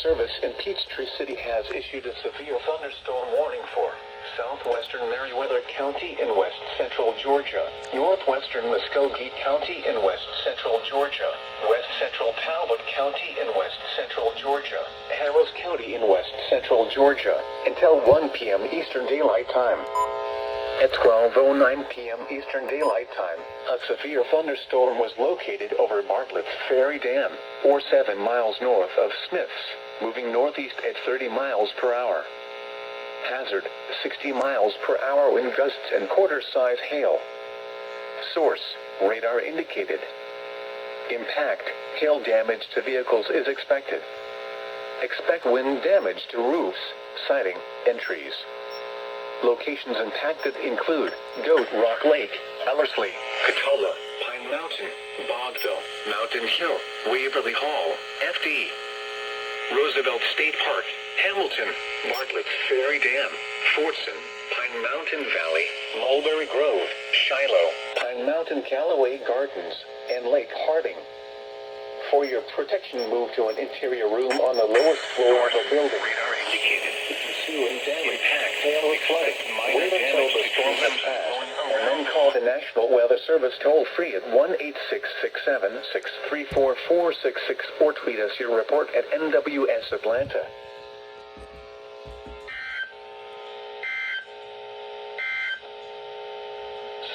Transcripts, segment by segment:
Service in Peachtree City has issued a severe thunderstorm warning for southwestern Meriwether County in west central Georgia, northwestern Muskogee County in west central Georgia, west central Talbot County in west central Georgia, Harris County in west central Georgia, until 1 p.m. Eastern Daylight Time. At 12:09 p.m. Eastern Daylight Time, a severe thunderstorm was located over Bartlett's Ferry Dam, or 7 miles north of Smiths, moving northeast at 30 miles per hour. Hazard, 60 miles per hour wind gusts and quarter-size hail. Source, radar indicated. Impact, hail damage to vehicles is expected. Expect wind damage to roofs, siding, and trees. Locations impacted include Goat Rock Lake, Ellerslie, Catawba, Pine Mountain, Bogville, Mountain Hill, Waverly Hall, FD, Roosevelt State Park, Hamilton, Bartlett's Ferry Dam, Fortson, Pine Mountain Valley, Mulberry Grove, Shiloh, Pine Mountain Callaway Gardens, and Lake Harding. For your protection, move to an interior room on the lowest floor of the building. Radar indicated. Impact, hail or flooding. Wait until the storm has passed, and then call the National Weather Service toll-free at 1-866-7-634-466 or tweet us your report at NWS Atlanta.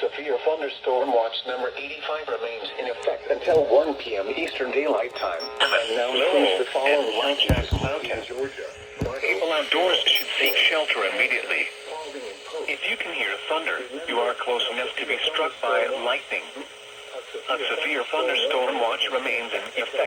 Severe thunderstorm watch number 85 remains in effect until 1 p.m. Eastern Daylight Time. And now the following watches Mountain, Georgia. People outdoors should seek shelter immediately. If you can hear thunder, you are close enough to be struck by lightning. A severe thunderstorm watch remains in effect.